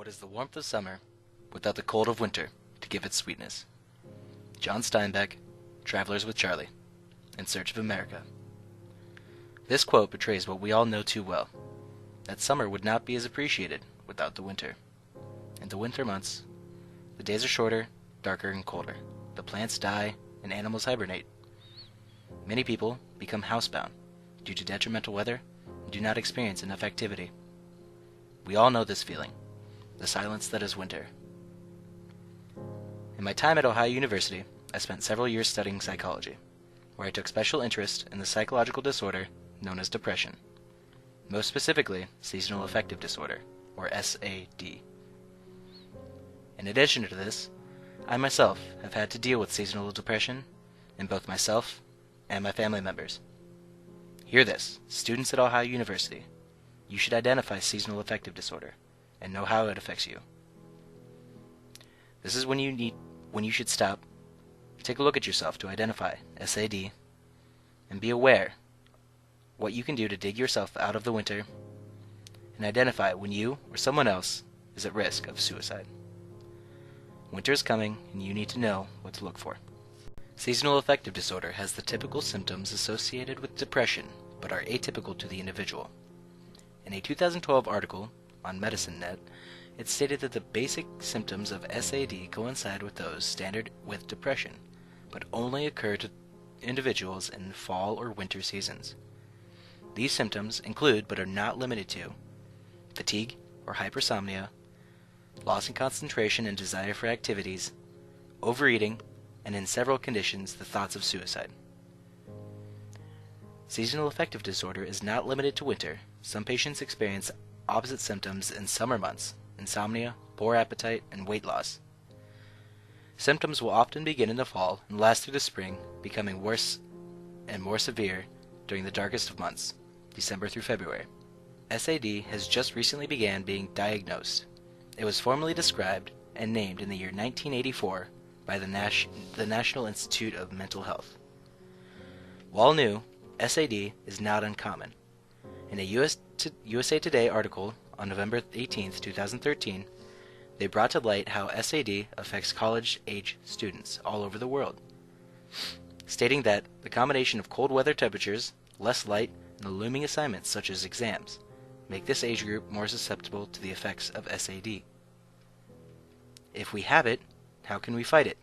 What is the warmth of summer without the cold of winter to give it sweetness? John Steinbeck, Travelers with Charlie, In Search of America. This quote betrays what we all know too well, that summer would not be as appreciated without the winter. In the winter months, the days are shorter, darker, and colder. The plants die and animals hibernate. Many people become housebound due to detrimental weather and do not experience enough activity. We all know this feeling, the silence that is winter. In my time at Ohio University, I spent several years studying psychology, where I took special interest in the psychological disorder known as depression, most specifically seasonal affective disorder, or SAD. In addition to this, I myself have had to deal with seasonal depression in both myself and my family members. Hear this, students at Ohio University. You should identify seasonal affective disorder and know how it affects you. This is when you should stop, take a look at yourself to identify SAD, and be aware what you can do to dig yourself out of the winter, and identify when you or someone else is at risk of suicide. Winter is coming, and you need to know what to look for. Seasonal affective disorder has the typical symptoms associated with depression, but are atypical to the individual. In a 2012 article on MedicineNet, it stated that the basic symptoms of SAD coincide with those standard with depression, but only occur to individuals in fall or winter seasons. These symptoms include, but are not limited to, fatigue or hypersomnia, loss in concentration and desire for activities, overeating, and in several conditions, the thoughts of suicide. Seasonal affective disorder is not limited to winter. Some patients experience opposite symptoms in summer months: insomnia, poor appetite, and weight loss. Symptoms will often begin in the fall and last through the spring, becoming worse and more severe during the darkest of months, December through February. SAD has just recently began being diagnosed. It was formally described and named in the year 1984 by the National Institute of Mental Health. While new, SAD is not uncommon. In a USA Today article on November 18, 2013, they brought to light how SAD affects college-age students all over the world, stating that the combination of cold weather temperatures, less light, and the looming assignments such as exams make this age group more susceptible to the effects of SAD. If we have it, how can we fight it?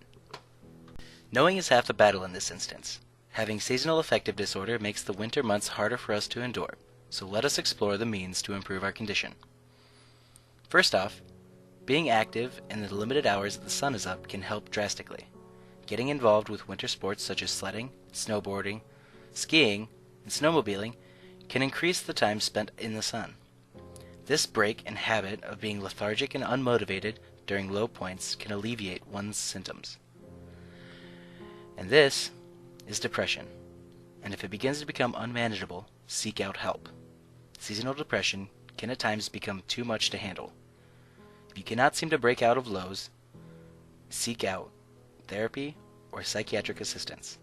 Knowing is half the battle in this instance. Having seasonal affective disorder makes the winter months harder for us to endure, so let us explore the means to improve our condition. First off, being active in the limited hours that the sun is up can help drastically. Getting involved with winter sports such as sledding, snowboarding, skiing, and snowmobiling can increase the time spent in the sun. This break and habit of being lethargic and unmotivated during low points can alleviate one's symptoms. And this is depression, and if it begins to become unmanageable, seek out help. Seasonal depression can at times become too much to handle. If you cannot seem to break out of lows, seek out therapy or psychiatric assistance.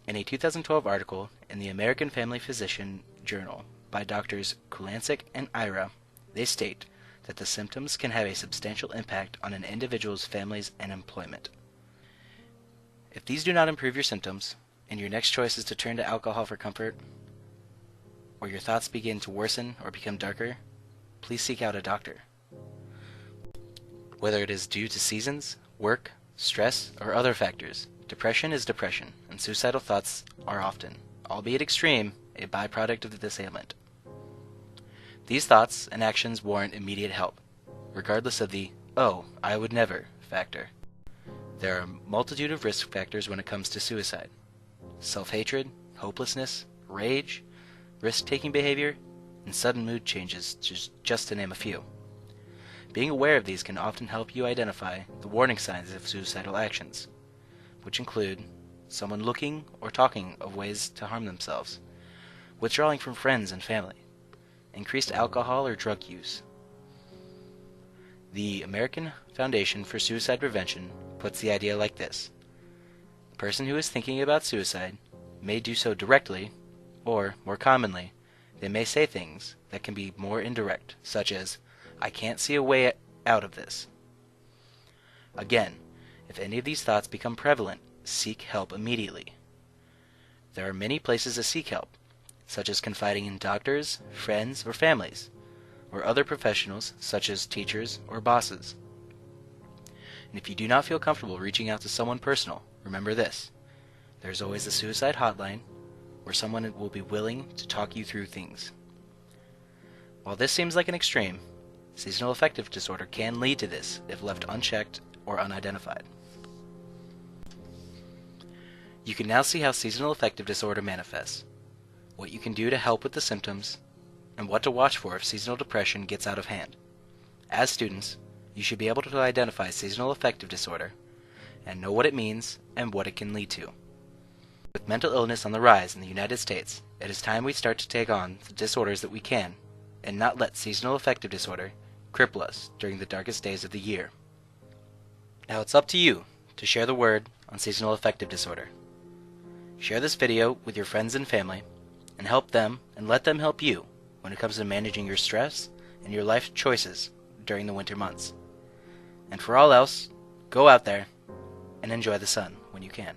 In a 2012 article in the American Family Physician Journal by Drs. Kulansik and Ira, they state that the symptoms can have a substantial impact on an individual's families and employment. If these do not improve your symptoms, and your next choice is to turn to alcohol for comfort, or your thoughts begin to worsen or become darker, please seek out a doctor. Whether it is due to seasons, work, stress, or other factors, depression is depression, and suicidal thoughts are often, albeit extreme, a byproduct of this ailment. These thoughts and actions warrant immediate help, regardless of the "oh, I would never" factor. There are a multitude of risk factors when it comes to suicide: self-hatred, hopelessness, rage, risk-taking behavior, and sudden mood changes, just to name a few. Being aware of these can often help you identify the warning signs of suicidal actions, which include someone looking or talking of ways to harm themselves, withdrawing from friends and family, increased alcohol or drug use. The American Foundation for Suicide Prevention puts the idea like this: a person who is thinking about suicide may do so directly, or, more commonly, they may say things that can be more indirect, such as, "I can't see a way out of this. Again, if any of these thoughts become prevalent, seek help immediately. There are many places to seek help, such as confiding in doctors, friends, or families, or other professionals such as teachers or bosses. And if you do not feel comfortable reaching out to someone personal, remember this: there's always the suicide hotline, where someone will be willing to talk you through things. While this seems like an extreme, seasonal affective disorder can lead to this if left unchecked or unidentified. You can now see how seasonal affective disorder manifests, what you can do to help with the symptoms, and what to watch for if seasonal depression gets out of hand. As students, you should be able to identify seasonal affective disorder and know what it means and what it can lead to. With mental illness on the rise in the United States, it is time we start to take on the disorders that we can and not let seasonal affective disorder cripple us during the darkest days of the year. Now it's up to you to share the word on seasonal affective disorder. Share this video with your friends and family and help them and let them help you when it comes to managing your stress and your life choices during the winter months. And for all else, go out there and enjoy the sun when you can.